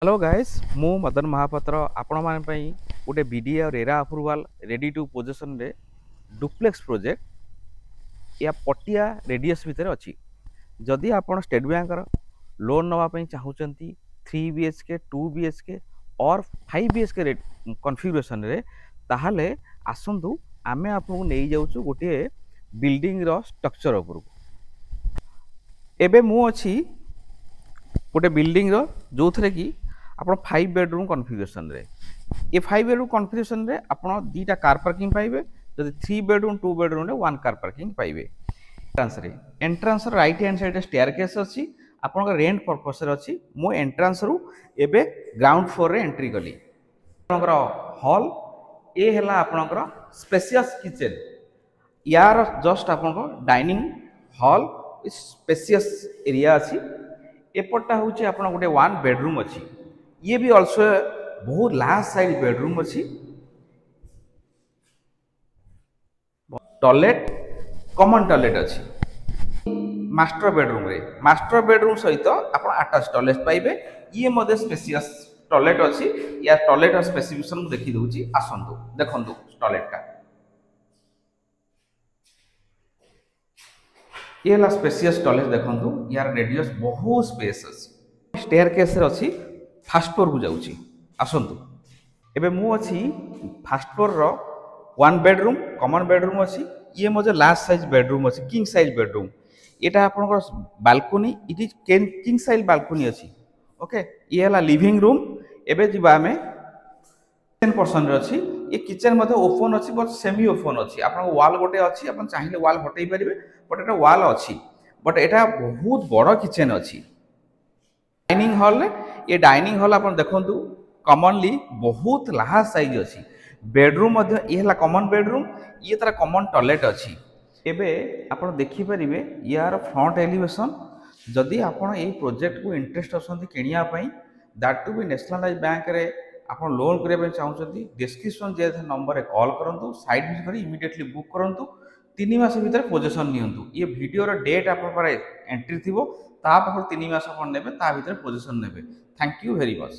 Hello guys मु मदन महापात्र आपण मान पई गोटे बीडीए और एरा अप्रूवल रेडी टू पोजीशन रे डुप्लेक्स प्रोजेक्ट या पटिया रेडियस भितर अछि। जदि आपण स्टेट बैंक लोन नवा पई चाहूचंती 3 बीएचके 2 बीएचके और 5 बीएचके कॉन्फ़िगरेशन रे ताहाले आसंतु आमे आपन नै जाउछु गोटे बिल्डिंग रो स्ट्रक्चर ऊपर। एबे मु अछि गोटे बिल्डिंग रो जो थरे की आपण 5 बेडरूम कॉन्फ़िगरेशन रे ये 5 बेडरूम कॉन्फ़िगरेशन रे आपण दीटा कार पार्किंग पाइबे। जदि 3 बेडरूम 2 बेडरूम रे 1 कार पार्किंग पाइबे। Entrance row right hand side रे स्टेयरकेस अछि। आपण रेंट पर्पस रे अछि। मो एंट्रांस रु एबे ग्राउंड फ्लोर रे एंट्री कली। आपण हॉल ए हला आपण स्पेशियस किचन यार जस्ट आपण डाइनिंग हॉल स्पेशियस एरिया अछि। एपटा होची आपण गोटे 1 बेडरूम अछि। ये भी ऑल्सो बहुत लार्ज साइज बेडरूम अच्छी। टॉयलेट कॉमन टॉयलेट अच्छी। मास्टर बेडरूम सहित आप अटैच टॉयलेट पाइबे। ये मध्य स्पेशियस टॉयलेट अच्छी। या टॉयलेट स्पेसिफिकेशन देखि दउची आसंतु देखंतु टॉयलेट का ये ला स्पेशियस टॉयलेट देखंतु यार रेडियस बहुत स्पेस अछि। स्टेयरकेस रे अछि फर्स्ट फ्लोर को जाउची आसंतु। एबे मु अछि फर्स्ट फ्लोर रो 1 बेडरूम कॉमन बेडरूम अछि। ये मजे लार्ज साइज बेडरूम अछि किंग साइज बेडरूम। एटा आपनकर balcony it is king size balcony अछि। ओके ये हला लिविंग रूम। एबे जिबा में किचन पर्सन रे अछि। ये किचन मध्ये ओपन अछि बट सेमी ओपन अछि। आपन वॉल गोटे अछि आपन चाहिले वॉल हटै परिबे बट एटा वॉल अछि बट एटा बहुत बड़ किचन अछि। डाइनिंग हॉल ये डाइनिंग हॉल आप देखु कॉमनली बहुत लार्ज साइज अच्छी। बेडरूम ये कॉमन बेडरूम ये तार कॉमन टॉयलेट अच्छी। एबे आप देखिपारे यार फ्रंट एलिवेशन जदि आपण ये प्रोजेक्ट को इंटरेस्ट अच्छा किणापी that to be nationalize bank रे आप लोन करने चाहते डिस्क्रिप्शन जे नंबर कॉल करूँ साइड विजिट इमिडिएटली बुक करूँ 3 मास भीतर पोजीशन नियंतु। ये वीडियो डेट आप एंट्री थी 3 मास ने पोजीशन ने। Thank you very much.